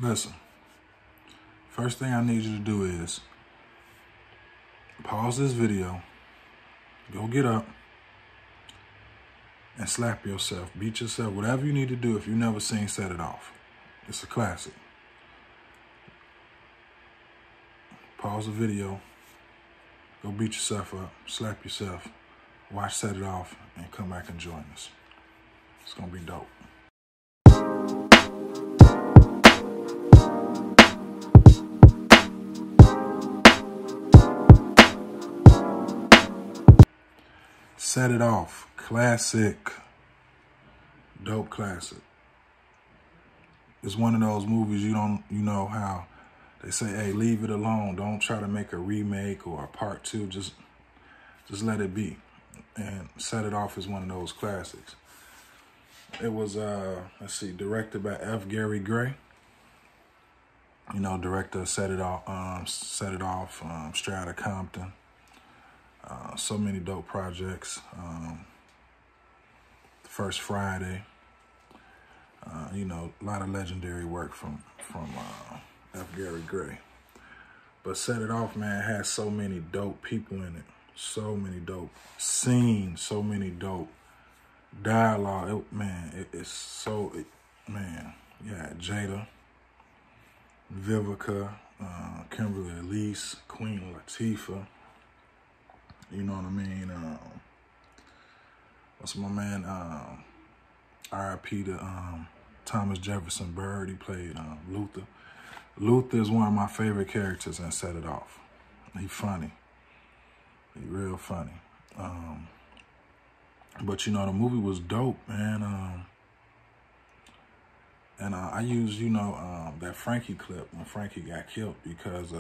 Listen, first thing I need you to do is pause this video, go get up, and slap yourself, beat yourself, whatever you need to do if you've never seen Set It Off. It's a classic. Pause the video, go beat yourself up, slap yourself, watch Set It Off, and come back and join us. It's gonna be dope. Set It Off, classic, dope classic. It's one of those movies you know how they say, hey, leave it alone. Don't try to make a remake or a part two. Just let it be. And Set It Off is one of those classics. It was, let's see, directed by F. Gary Gray. You know, director of Set It Off, Straight Outta Compton. So many dope projects. First Friday. You know, a lot of legendary work from F. Gary Gray. But Set It Off, man, has so many dope people in it. So many dope scenes, so many dope dialogue. It's so, man, yeah, Jada, Vivica, Kimberly Elise, Queen Latifah. You know what I mean? What's my man? R.I.P. to Thomas Jefferson Bird. He played Luther. Luther is one of my favorite characters in Set It Off. He funny. He real funny. But, you know, the movie was dope, man. And I used, you know, that Frankie clip when Frankie got killed because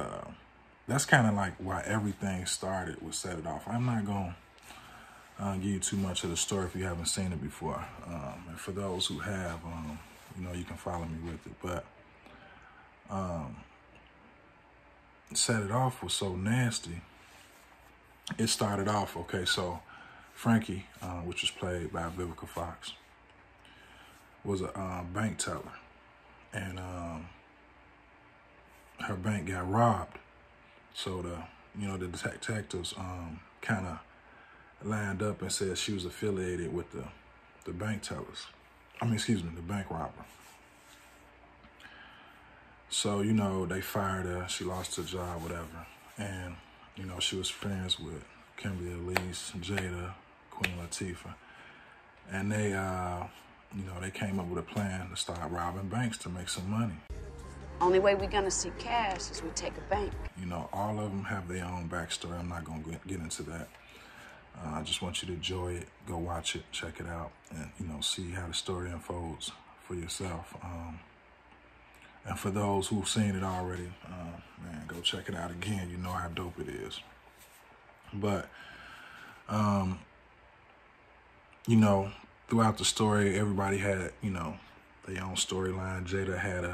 that's kind of like why everything started with Set It Off. I'm not going to give you too much of the story if you haven't seen it before. And for those who have, you know, you can follow me with it. But Set It Off was so nasty. It started off, okay, so Frankie, which was played by Vivica Fox, was a bank teller. And her bank got robbed. So the detectives kind of lined up and said she was affiliated with the bank tellers. The bank robber. So, you know, they fired her. She lost her job, whatever. And, you know, she was friends with Kimberly Elise, Jada, Queen Latifah. And they, you know, they came up with a plan to start robbing banks to make some money. Only way we're gonna see cash is we take a bank. You know, all of them have their own backstory. I'm not gonna get into that. I just want you to enjoy it, go watch it, check it out, and, you know, see how the story unfolds for yourself. And for those who've seen it already, man, go check it out again. You know how dope it is. But, you know, throughout the story, everybody had, you know, their own storyline. Jada had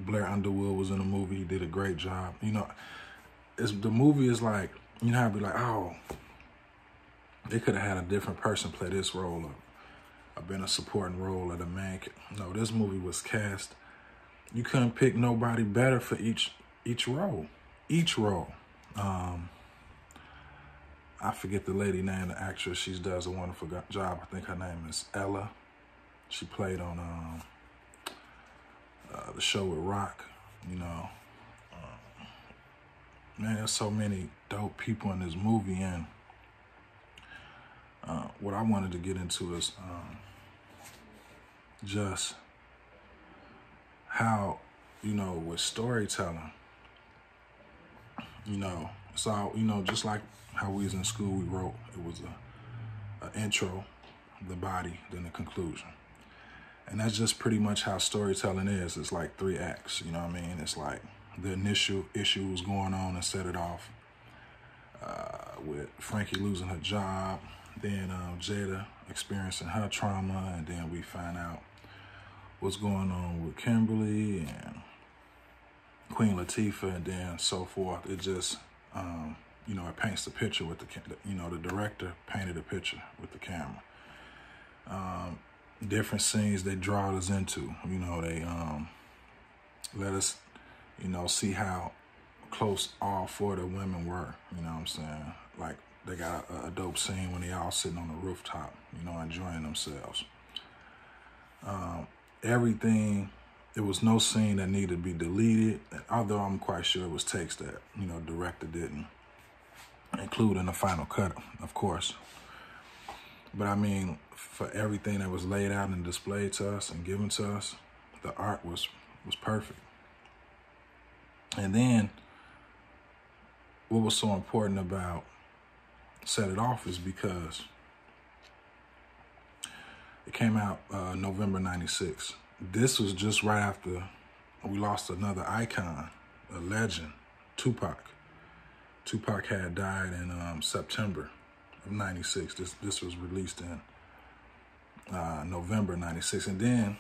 Blair Underwood was in the movie. He did a great job. You know, the movie is like, you know how I'd be like, oh, they could have had a different person play this role or been a supporting role of the man. No, this movie was cast. You couldn't pick nobody better for each role. Each role. I forget the lady name, the actress. She does a wonderful job. I think her name is Ella. She played on the show with Rock. You know, man, there's so many dope people in this movie, and what I wanted to get into is just how, you know, with storytelling, you know, it's all, you know, just like how we was in school, we wrote, it was a intro, the body, then the conclusion. And that's just pretty much how storytelling is. It's like 3 acts, you know what I mean? It's like the initial issue was going on and Set It Off with Frankie losing her job, then Jada experiencing her trauma, and then we find out what's going on with Kimberly and Queen Latifah, and then so forth. It just, you know, it paints the picture with the, you know, the director painted a picture with the camera. Different scenes they draw us into, you know, they let us, you know, see how close all 4 of the women were, you know what I'm saying? Like, they got a dope scene when they all sitting on the rooftop, you know, enjoying themselves. Everything, there was no scene that needed to be deleted, although I'm quite sure it was takes that, you know, director didn't include in the final cut, of course. But I mean, for everything that was laid out and displayed to us and given to us, the art was perfect. And then, what was so important about Set It Off is because it came out November 96. This was just right after we lost another icon, a legend, Tupac. Tupac had died in September of 96. This was released in November 96. And then,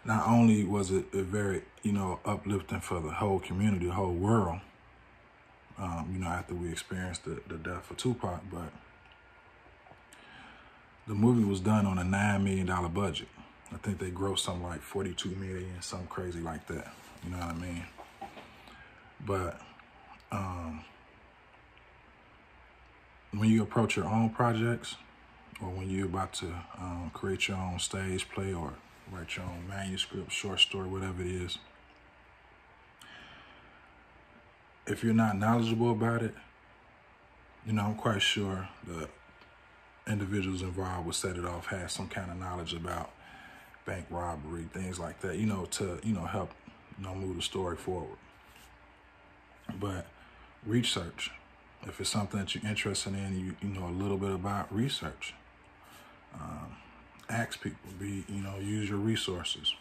not only was it a very, you know, uplifting for the whole community, the whole world, you know, after we experienced the death of Tupac, but the movie was done on a $9 million budget. I think they grossed something like 42 million, something crazy like that. You know what I mean? But when you approach your own projects, or when you're about to create your own stage play or write your own manuscript, short story, whatever it is, if you're not knowledgeable about it, you know, I'm quite sure the individuals involved with Set It Off had some kind of knowledge about bank robbery, things like that, you know, to, you know, help, you know, move the story forward. But research, if it's something that you're interested in, you know a little bit about, research. Ask people, use your resources.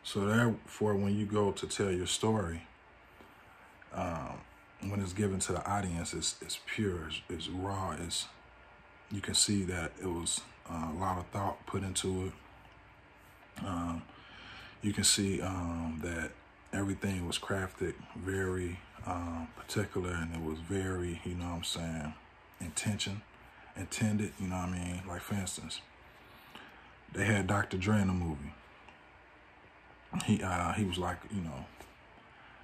So therefore, when you go to tell your story, when it's given to the audience, it's pure, it's raw, you can see that it was a lot of thought put into it. You can see that everything was crafted very particular, and it was very, you know what I'm saying, intended, you know what I mean? Like, for instance, they had Dr. Dre in the movie. He was like, you know,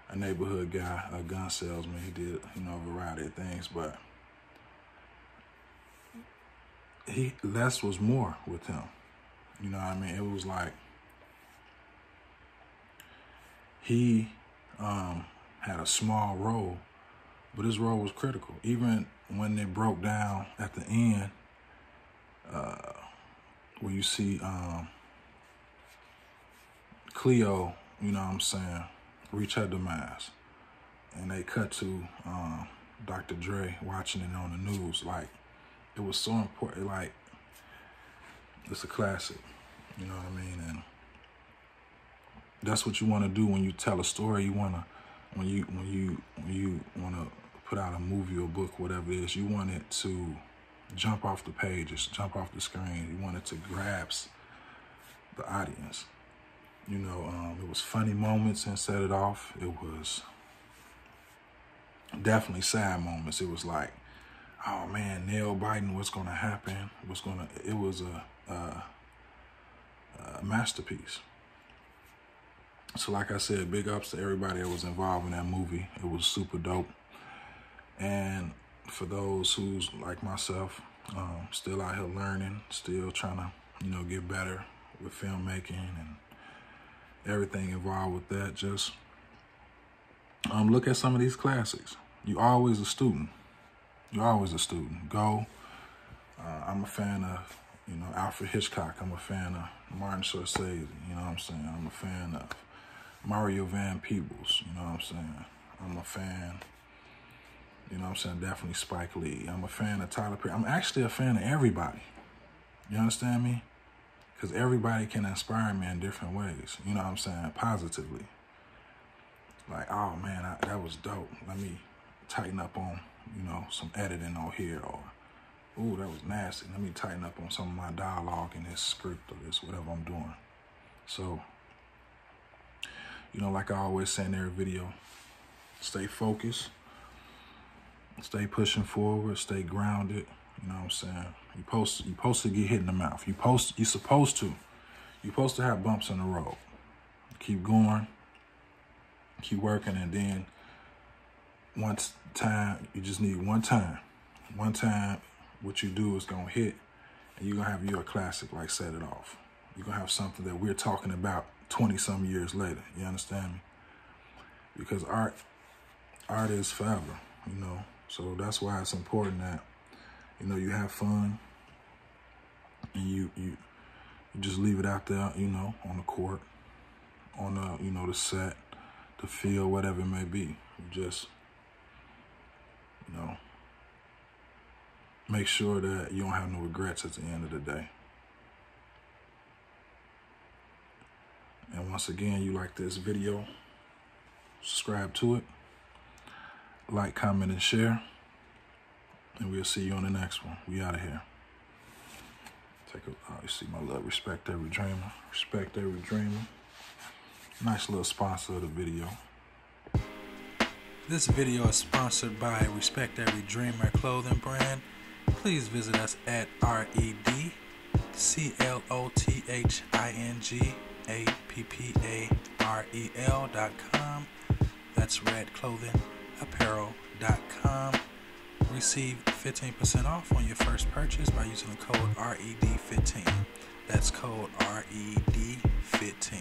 a neighborhood guy, a gun salesman. He did, you know, a variety of things, but less was more with him. You know what I mean? It was like he had a small role, but his role was critical. Even when it broke down at the end, where you see Cleo, you know what I'm saying, reach her demise, and they cut to Dr. Dre watching it on the news. Like, it was so important. Like, it's a classic, you know what I mean? And that's what you want to do when you tell a story. You want to, when you want to put out a movie or book, whatever it is, you want it to jump off the pages, jump off the screen. You want it to grasp the audience. You know, it was funny moments and Set It Off. It was definitely sad moments. It was like, oh man, nail biting, what's going to happen? It was a masterpiece. So like I said, big ups to everybody that was involved in that movie. It was super dope. And for those who's like myself, still out here learning, still trying to, you know, get better with filmmaking and everything involved with that, just look at some of these classics. You're always a student. You're always a student. Go. I'm a fan of, you know, Alfred Hitchcock. I'm a fan of Martin Scorsese. You know what I'm saying? I'm a fan of Mario Van Peebles. You know what I'm saying? I'm a fan, you know what I'm saying, definitely Spike Lee. I'm a fan of Tyler Perry. I'm actually a fan of everybody. You understand me? Because everybody can inspire me in different ways. You know what I'm saying? Positively. Like, oh man, that was dope. Let me tighten up on, you know, some editing on here. Or, ooh, that was nasty. Let me tighten up on some of my dialogue in this script or this, whatever I'm doing. So, you know, like I always say in every video, stay focused, stay pushing forward, stay grounded. You know what I'm saying? You're supposed to get hit in the mouth. You're supposed to have bumps in the road. keep going, keep working, and then once time, you just need one time. One time, what you do is gonna hit, and you're gonna have your classic, like Set It Off. You're gonna have something that we're talking about 20-some years later. You understand me? Because art is forever, you know. So that's why it's important that, you know, you have fun and you just leave it out there, you know, on the court, on the, you know, the set, the field, whatever it may be. You just, you know, make sure that you don't have no regrets at the end of the day. And once again, you like this video, subscribe to it, like, comment, and share. And we'll see you on the next one. We out of here. You see my love, respect every dreamer. Respect every dreamer. Nice little sponsor of the video. This video is sponsored by Respect Every Dreamer clothing brand. Please visit us at redclothingapparel.com. That's redclothingapparel.com. Receive 15% off on your first purchase by using the code RED15. That's code RED15.